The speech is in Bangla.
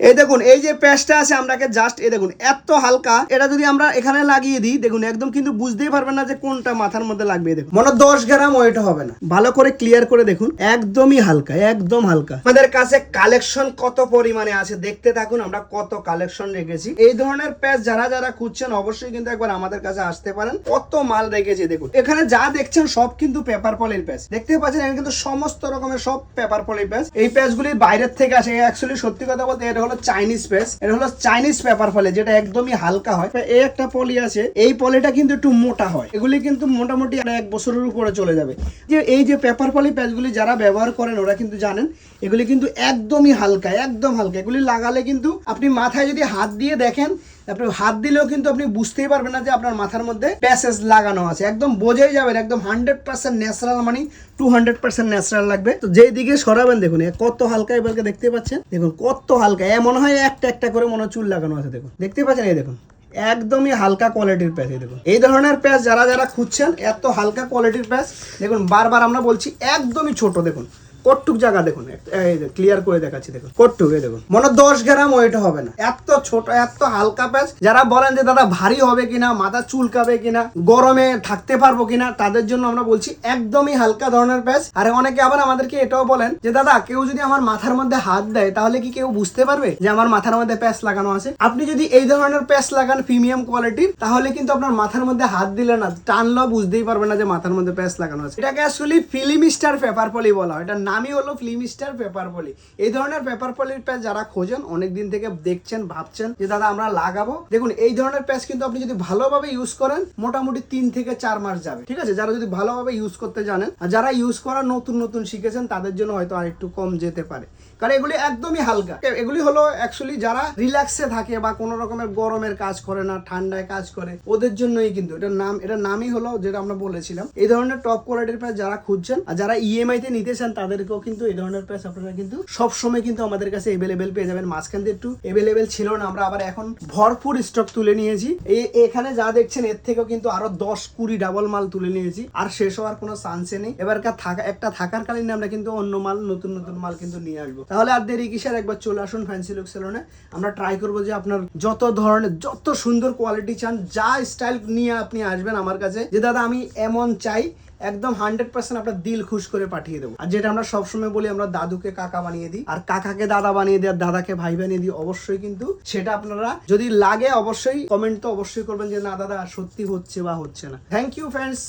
এই দেখুন এই যে প্যাচটা আছে আমরাকে জাস্ট এই দেখুন এত হালকা, এটা যদি আমরা এখানে লাগিয়ে দিই দেখুন একদম কিন্তু বুঝতেই পারবেন না যে কোনটা মাথার মধ্যে লাগবে। দেখুন মনে 10 গ্রাম ওয়েট হবে না। ভালো করে ক্লিয়ার করে দেখুন, একদমই হালকা, একদম হালকা। আমাদের কাছে কালেকশন কত পরিমাণে আছে দেখতে থাকুন, আমরা কত কালেকশন রেখেছি। এই ধরনের প্যাচ যারা যারা খুঁজছেন অবশ্যই কিন্তু একবার আমাদের কাছে আসতে পারেন, কত মাল রেখেছি দেখুন। এখানে যা দেখছেন সব কিন্তু পেপার পলির প্যাচ, দেখতে পাচ্ছেন এখানে কিন্তু সমস্ত রকমের সব পেপার পলির প্যাচ। এই প্যাচগুলি বাইরের থেকে আসে। অ্যাকচুয়ালি সত্যি কথা বলতে এটা হলো চাইনিজ প্যাচ, এটা হলো চাইনিজ পেপার পলি যেটা একদমই হালকা হয়। এই একটা পলি আছে, এই পলিটা কিন্তু একটু মোটা হয়, এগুলি কিন্তু মোটামুটি 1 বছরের উপরে চলে যাবে। যে এই যে পেপার পলি প্যাচগুলি যারা ব্যবহার করেন ওরা কিন্তু জানেন এগুলি কিন্তু একদমই হালকা, একদম হালকা। এগুলি লাগালে কিন্তু আপনি মাথায় যদি হাত দিয়ে দেখেন, আপনি হাত দিলেও কিন্তু আপনি বুঝতেই পারবেন না যে আপনার মাথার মধ্যে প্যাচেস লাগানো আছে, একদম বোঝাই যাবে একদম 100% ন্যাচারাল, মানে 200% ন্যাচারাল লাগবে। তো যেই দিকে সরাবেন দেখুন কত হালকা, এবারকে দেখতে পাচ্ছেন দেখুন কত হালকা, মনে হয় একটা একটা করে মনে চুল লাগানো আছে। দেখুন দেখতে পাচ্ছেন, এই দেখুন একদমই হালকা কোয়ালিটির প্যাচ। এই দেখুন এই ধরনের প্যাচ যারা যারা খুঁজছেন এত হালকা কোয়ালিটির প্যাচ দেখুন, বারবার আমরা বলছি একদমই ছোট। দেখুন কটটুক জায়গা দেখুন, ক্লিয়ার করে দেখাচ্ছি দেখুন কটটুক, এই দেখুন মনে 10 গ্রাম ওয়েট হবে না, এত ছোট এত হালকা প্যাচ। যারা বলেন যে দাদা ভারী হবে কিনা, মাথা চুলকাবে কিনা, গরমে থাকতে পারবো কিনা, তাদের জন্য আমরা বলছি একদমই হালকা ধরনের প্যাচ। আর অনেকে আবার আমাদেরকে এটাও বলেন যে দাদা কেউ যদি আমার মাথার মধ্যে হাত দেয় তাহলে কি কেউ বুঝতে পারবে যে আমার মাথার মধ্যে প্যাচ লাগানো আছে? আপনি যদি এই ধরনের প্যাচ লাগান প্রিমিয়াম কোয়ালিটির, তাহলে কিন্তু আপনার মাথার মধ্যে হাত দিলে না, টানলেও বুঝতেই পারবে না যে মাথার মধ্যে প্যাচ লাগানো আছে। এটাকে আসলে ফিল্ম স্টার পেপার পলি বলা হয়, এটা নামই হলো ফিল্ম স্টার পেপার পলি। এই ধরনের পেপার পলির প্যাচ যারা খোঁজেন, অনেকদিন থেকে দেখছেন ভাবছেন যে দাদা আমরা লাগাবো, দেখুন এই ধরনের প্যাচ কিন্তু আপনি যদি ভালোভাবে ইউজ করেন মোটামুটি 3 থেকে 4 মাস যাবে, ঠিক আছে? যারা যদি ভালোভাবে ইউজ করতে জানেন, আর যারা ইউজ করা নতুন নতুন শিখেছেন তাদের জন্য হয়তো আর একটু কম যেতে পারে, কারণ এগুলি একদমই হালকা। এগুলি হলো অ্যাকচুয়ালি যারা রিল্যাক্সে থাকে বা কোনো রকমের গরমের কাজ করে না, ঠান্ডায় কাজ করে, ওদের জন্যই কিন্তু এটার নামই হলো যেটা আমরা বলেছিলাম। এই ধরনের টপ কোয়ালিটির প্যাচ যারা খুঁজছেন আর যারা ইএমআই তে নিতে চান তাদেরকেও কিন্তু এই ধরনের প্যাচ আপনারা কিন্তু সবসময় কিন্তু আমাদের কাছে এভেলেবেল পেয়ে যাবেন। মাঝখান দিয়ে একটু এভেলেবেল ছিল না, আমরা আবার এখন ভরপুর স্টক তুলে নিয়েছি। এখানে যা দেখছেন এর থেকেও কিন্তু আরো 10-20 ডাবল মাল তুলে নিয়েছি, আর শেষ হওয়ার কোনো চান্সে নেই। এবারকার থাকার কালীন আমরা কিন্তু অন্য মাল, নতুন নতুন মাল কিন্তু নিয়ে আসবো। তাহলে আর দেরি কিসের, একবার চলে আসুন ফ্যান্সি লুক সেলুনে। আমরা ট্রাই করবো যে আপনার যত ধরনের, যত সুন্দর কোয়ালিটি চান, যা স্টাইল নিয়ে আপনি আসবেন আমার কাছে, যে দাদা আমি এমন চাই, একদম 100% আপনার দিল খুশ করে পাঠিয়ে দেবো। আর যেটা আমরা সবসময় বলি, আমরা দাদুকে কাকা বানিয়ে দিই, আর কাকাকে দাদা বানিয়ে দিই, আর দাদাকে ভাই বানিয়ে দিই। অবশ্যই কিন্তু সেটা আপনারা যদি লাগে অবশ্যই কমেন্ট তো অবশ্যই করবেন যে না দাদা সত্যি হচ্ছে বা হচ্ছে না। Thank you friends.